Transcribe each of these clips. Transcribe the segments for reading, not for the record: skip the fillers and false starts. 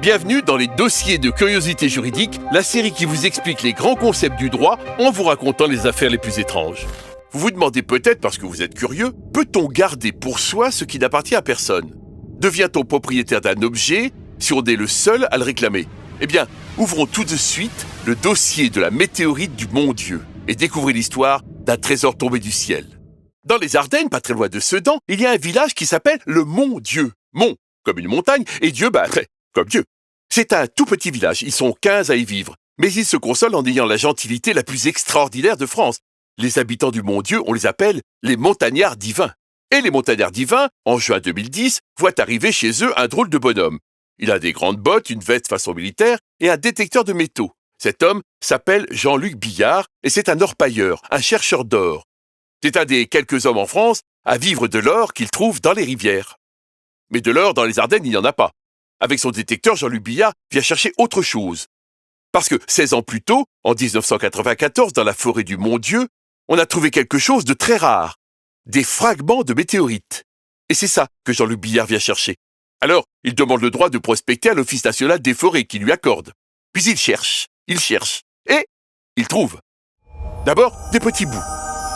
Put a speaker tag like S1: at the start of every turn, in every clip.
S1: Bienvenue dans les dossiers de curiosité juridique, la série qui vous explique les grands concepts du droit en vous racontant les affaires les plus étranges. Vous vous demandez peut-être, parce que vous êtes curieux, peut-on garder pour soi ce qui n'appartient à personne? Devient-on propriétaire d'un objet si on est le seul à le réclamer? Eh bien, ouvrons tout de suite le dossier de la météorite du Mont-Dieu et découvrez l'histoire d'un trésor tombé du ciel. Dans les Ardennes, pas très loin de Sedan, il y a un village qui s'appelle le Mont-Dieu. Mont, comme une montagne, et Dieu, comme Dieu. C'est un tout petit village, ils sont 15 à y vivre, mais ils se consolent en ayant la gentilité la plus extraordinaire de France. Les habitants du Mont-Dieu, on les appelle les montagnards divins. Et les montagnards divins, en juin 2010, voient arriver chez eux un drôle de bonhomme. Il a des grandes bottes, une veste façon militaire et un détecteur de métaux. Cet homme s'appelle Jean-Luc Billard et c'est un orpailleur, un chercheur d'or. C'est un des quelques hommes en France à vivre de l'or qu'il trouve dans les rivières. Mais de l'or dans les Ardennes, il n'y en a pas. Avec son détecteur, Jean-Luc Billard vient chercher autre chose. Parce que 16 ans plus tôt, en 1994, dans la forêt du Mont-Dieu, on a trouvé quelque chose de très rare. Des fragments de météorites. Et c'est ça que Jean-Luc Billard vient chercher. Alors, il demande le droit de prospecter à l'Office national des forêts qui lui accorde. Puis il cherche, et il trouve. D'abord, des petits bouts.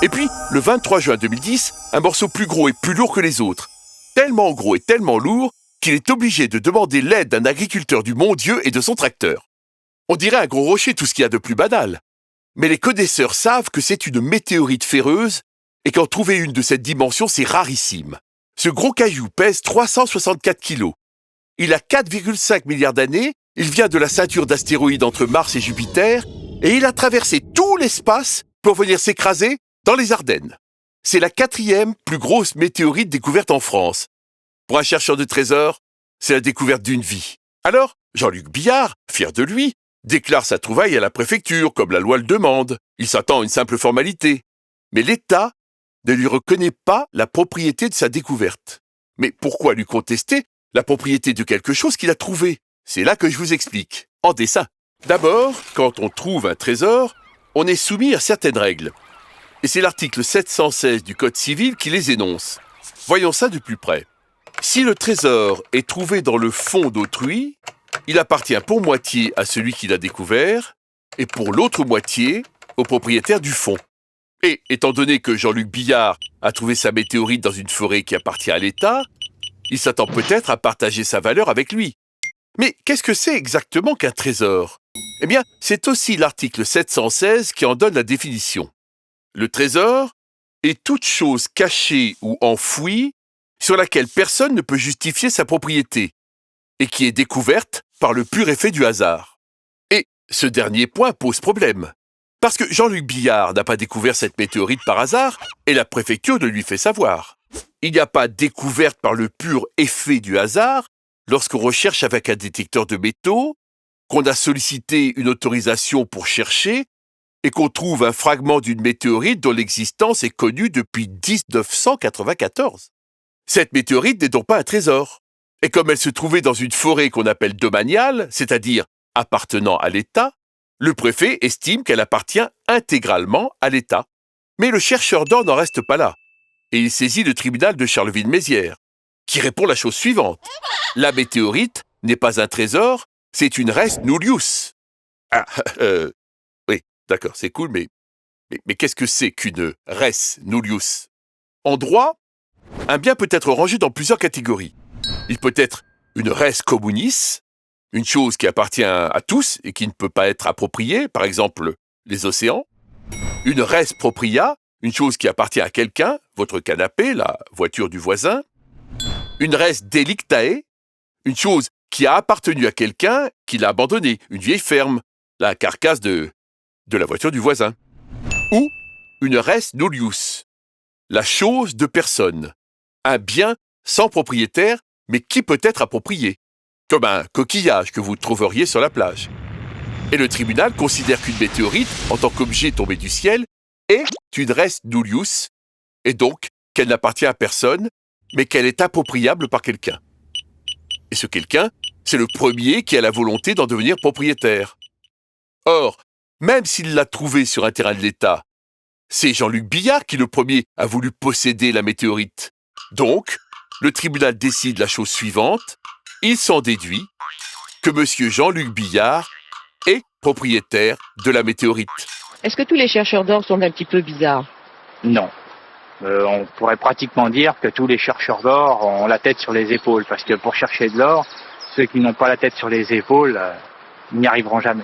S1: Et puis, le 23 juin 2010, un morceau plus gros et plus lourd que les autres. Tellement gros et tellement lourd qu'il est obligé de demander l'aide d'un agriculteur du Mont-Dieu et de son tracteur. On dirait un gros rocher, tout ce qu'il y a de plus banal. Mais les connaisseurs savent que c'est une météorite ferreuse et qu'en trouver une de cette dimension, c'est rarissime. Ce gros caillou pèse 364 kilos. Il a 4,5 milliards d'années, il vient de la ceinture d'astéroïdes entre Mars et Jupiter et il a traversé tout l'espace pour venir s'écraser dans les Ardennes. C'est la 4e plus grosse météorite découverte en France. Pour un chercheur de trésors, c'est la découverte d'une vie. Alors, Jean-Luc Billard, fier de lui, déclare sa trouvaille à la préfecture, comme la loi le demande. Il s'attend à une simple formalité. Mais l'État ne lui reconnaît pas la propriété de sa découverte. Mais pourquoi lui contester la propriété de quelque chose qu'il a trouvé? C'est là que je vous explique, en dessin. D'abord, quand on trouve un trésor, on est soumis à certaines règles. Et c'est l'article 716 du Code civil qui les énonce. Voyons ça de plus près. Si le trésor est trouvé dans le fond d'autrui, il appartient pour moitié à celui qui l'a découvert et pour l'autre moitié au propriétaire du fond. Et étant donné que Jean-Luc Billard a trouvé sa météorite dans une forêt qui appartient à l'État, il s'attend peut-être à partager sa valeur avec lui. Mais qu'est-ce que c'est exactement qu'un trésor? Eh bien, c'est aussi l'article 716 qui en donne la définition. Le trésor est toute chose cachée ou enfouie sur laquelle personne ne peut justifier sa propriété et qui est découverte par le pur effet du hasard. Et ce dernier point pose problème. Parce que Jean-Luc Billard n'a pas découvert cette météorite par hasard et la préfecture le lui fait savoir. Il n'y a pas découverte par le pur effet du hasard lorsqu'on recherche avec un détecteur de métaux, qu'on a sollicité une autorisation pour chercher et qu'on trouve un fragment d'une météorite dont l'existence est connue depuis 1994. Cette météorite n'est donc pas un trésor. Et comme elle se trouvait dans une forêt qu'on appelle domaniale, c'est-à-dire appartenant à l'État, le préfet estime qu'elle appartient intégralement à l'État. Mais le chercheur d'or n'en reste pas là. Et il saisit le tribunal de Charleville-Mézières, qui répond la chose suivante. La météorite n'est pas un trésor, c'est une res nullius. Oui, d'accord, c'est cool, mais qu'est-ce que c'est qu'une res nullius? En droit, un bien peut être rangé dans plusieurs catégories. Il peut être une res communis, une chose qui appartient à tous et qui ne peut pas être appropriée, par exemple les océans. Une res propria, une chose qui appartient à quelqu'un, votre canapé, la voiture du voisin. Une res delictae, une chose qui a appartenu à quelqu'un qui l'a abandonnée, une vieille ferme, la carcasse de la voiture du voisin. Ou une res nullius, la chose de personne, un bien sans propriétaire, mais qui peut être approprié, comme un coquillage que vous trouveriez sur la plage. Et le tribunal considère qu'une météorite, en tant qu'objet tombé du ciel, est une res nullius, et donc qu'elle n'appartient à personne, mais qu'elle est appropriable par quelqu'un. Et ce quelqu'un, c'est le premier qui a la volonté d'en devenir propriétaire. Or, même s'il l'a trouvée sur un terrain de l'État, c'est Jean-Luc Billard qui, le premier, a voulu posséder la météorite. Donc, le tribunal décide la chose suivante. Il s'en déduit que monsieur Jean-Luc Billard est propriétaire de la météorite.
S2: Est-ce que tous les chercheurs d'or sont un petit peu bizarres?
S3: Non. On pourrait pratiquement dire que tous les chercheurs d'or ont la tête sur les épaules, parce que pour chercher de l'or, ceux qui n'ont pas la tête sur les épaules, ils n'y arriveront jamais.